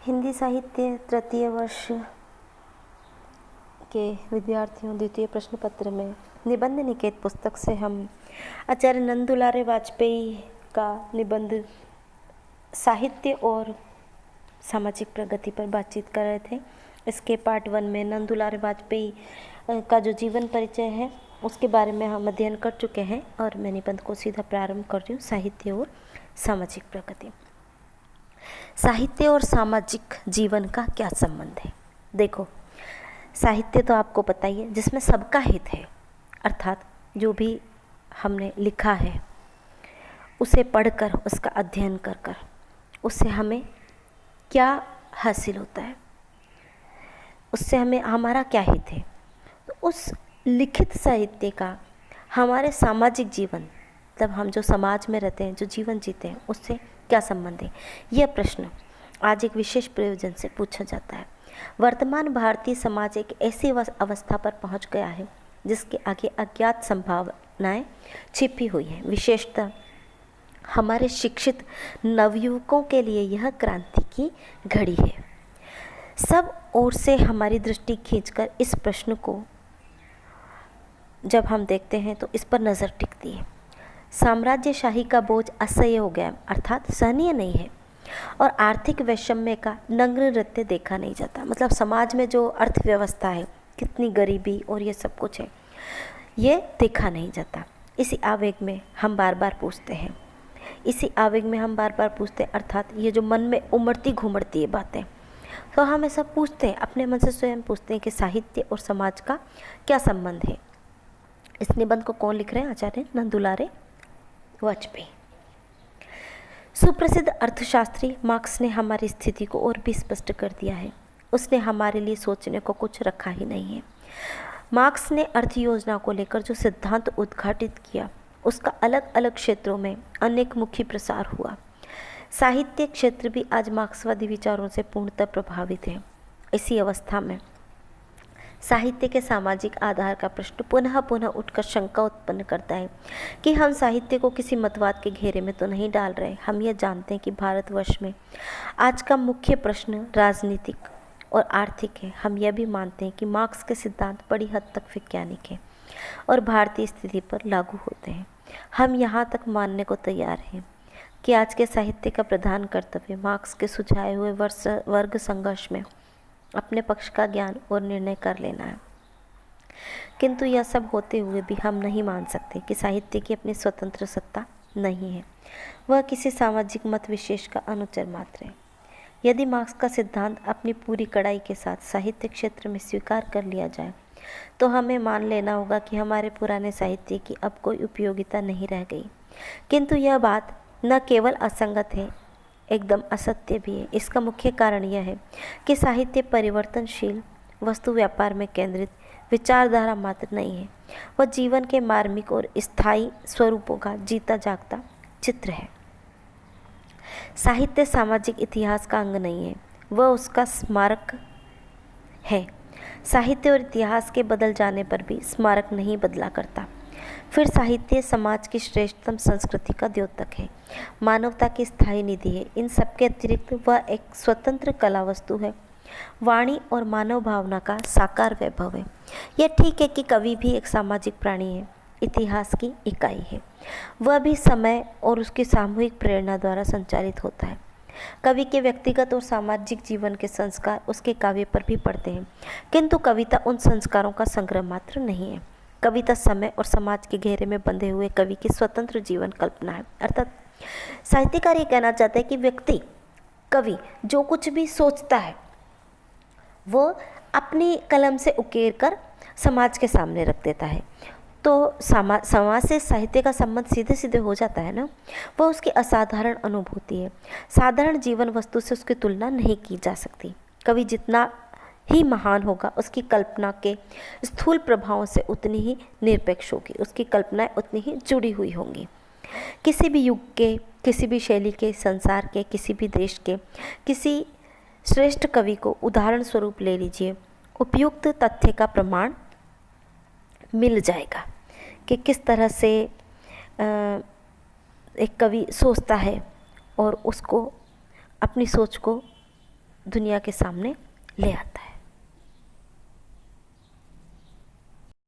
हिंदी साहित्य तृतीय वर्ष के विद्यार्थियों द्वितीय प्रश्न पत्र में निबंध निकेत पुस्तक से हम आचार्य नंद दुलारे वाजपेयी का निबंध साहित्य और सामाजिक प्रगति पर बातचीत कर रहे थे। इसके पार्ट 1 में नंद दुलारे वाजपेयी का जो जीवन परिचय है उसके बारे में हम अध्ययन कर चुके हैं और मैं निबंध को सीधा प्रारंभ कर रही हूँ। साहित्य और सामाजिक प्रगति। साहित्य और सामाजिक जीवन का क्या संबंध है? देखो, साहित्य तो आपको पता ही है जिसमें सबका हित है, अर्थात जो भी हमने लिखा है उसे पढ़कर, उसका अध्ययन कर कर उससे हमें क्या हासिल होता है, उससे हमें हमारा क्या हित है। तो उस लिखित साहित्य का हमारे सामाजिक जीवन, मतलब हम जो समाज में रहते हैं, जो जीवन जीते हैं, उससे क्या संबंध है? यह प्रश्न आज एक विशेष प्रयोजन से पूछा जाता है। वर्तमान भारतीय समाज एक ऐसी अवस्था पर पहुंच गया है जिसके आगे अज्ञात संभावनाएं छिपी हुई हैं। विशेषतः हमारे शिक्षित नवयुवकों के लिए यह क्रांति की घड़ी है। सब ओर से हमारी दृष्टि खींचकर इस प्रश्न को जब हम देखते हैं तो इस पर नज़र टिकती है। साम्राज्यशाही का बोझ असह्य हो गया, अर्थात सहनीय नहीं है, और आर्थिक वैषम्य का नग्न नृत्य देखा नहीं जाता। मतलब समाज में जो अर्थव्यवस्था है, कितनी गरीबी और ये सब कुछ है, ये देखा नहीं जाता। इसी आवेग में हम बार बार पूछते हैं, अर्थात ये जो मन में उमड़ती घुमड़ती है बातें, तो हम ऐसा पूछते हैं, अपने मन से स्वयं पूछते हैं कि साहित्य और समाज का क्या संबंध है। इस निबंध को कौन लिख रहे हैं? आचार्य नंद दुलारे वाजपेयी। सुप्रसिद्ध अर्थशास्त्री मार्क्स ने हमारी स्थिति को और भी स्पष्ट कर दिया है। उसने हमारे लिए सोचने को कुछ रखा ही नहीं है। मार्क्स ने अर्थ योजना को लेकर जो सिद्धांत उद्घाटित किया, उसका अलग अलग क्षेत्रों में अनेक मुखी प्रसार हुआ। साहित्य क्षेत्र भी आज मार्क्सवादी विचारों से पूर्णतः प्रभावित है। इसी अवस्था में साहित्य के सामाजिक आधार का प्रश्न पुनः पुनः उठकर शंका उत्पन्न करता है कि हम साहित्य को किसी मतवाद के घेरे में तो नहीं डाल रहे। हम यह जानते हैं कि भारतवर्ष में आज का मुख्य प्रश्न राजनीतिक और आर्थिक है। हम यह भी मानते हैं कि मार्क्स के सिद्धांत बड़ी हद तक वैज्ञानिक हैं और भारतीय स्थिति पर लागू होते हैं। हम यहाँ तक मानने को तैयार हैं कि आज के साहित्य का प्रधान कर्तव्य मार्क्स के सुझाए हुए वर्ग संघर्ष में अपने पक्ष का ज्ञान और निर्णय कर लेना है। किंतु यह सब होते हुए भी हम नहीं मान सकते कि साहित्य की अपनी स्वतंत्र सत्ता नहीं है। वह किसी सामाजिक मत विशेष का अनुचर मात्र है। यदि मार्क्स का सिद्धांत अपनी पूरी कड़ाई के साथ साहित्य क्षेत्र में स्वीकार कर लिया जाए तो हमें मान लेना होगा कि हमारे पुराने साहित्य की अब कोई उपयोगिता नहीं रह गई। किंतु यह बात न केवल असंगत है, एकदम असत्य भी है। इसका मुख्य कारण यह है कि साहित्य परिवर्तनशील वस्तु व्यापार में केंद्रित विचारधारा मात्र नहीं है, वह जीवन के मार्मिक और स्थायी स्वरूपों का जीता जागता चित्र है। साहित्य सामाजिक इतिहास का अंग नहीं है, वह उसका स्मारक है। साहित्य और इतिहास के बदल जाने पर भी स्मारक नहीं बदला करता। फिर साहित्य समाज की श्रेष्ठतम संस्कृति का द्योतक है, मानवता की स्थायी निधि है। इन सबके अतिरिक्त वह एक स्वतंत्र कला वस्तु है, वाणी और मानव भावना का साकार वैभव है। यह ठीक है कि कवि भी एक सामाजिक प्राणी है, इतिहास की इकाई है। वह भी समय और उसकी सामूहिक प्रेरणा द्वारा संचालित होता है। कवि के व्यक्तिगत और सामाजिक जीवन के संस्कार उसके काव्य पर भी पड़ते हैं, किंतु कविता उन संस्कारों का संग्रह मात्र नहीं है। कविता समय और समाज के घेरे में बंधे हुए कवि की स्वतंत्र जीवन कल्पना है। अर्थात साहित्यकार ये कहना चाहते हैं कि व्यक्ति, कवि जो कुछ भी सोचता है वो अपनी कलम से उकेर कर समाज के सामने रख देता है। तो समाज से साहित्य का संबंध सीधे सीधे हो जाता है ना। वह उसकी असाधारण अनुभूति है, साधारण जीवन वस्तु से उसकी तुलना नहीं की जा सकती। कवि जितना ही महान होगा, उसकी कल्पना के स्थूल प्रभावों से उतनी ही निरपेक्ष होगी, उसकी कल्पनाएं उतनी ही जुड़ी हुई होंगी। किसी भी युग के, किसी भी शैली के, संसार के, किसी भी देश के किसी श्रेष्ठ कवि को उदाहरण स्वरूप ले लीजिए, उपयुक्त तथ्य का प्रमाण मिल जाएगा कि किस तरह से एक कवि सोचता है और उसको, अपनी सोच को दुनिया के सामने ले आते हैं।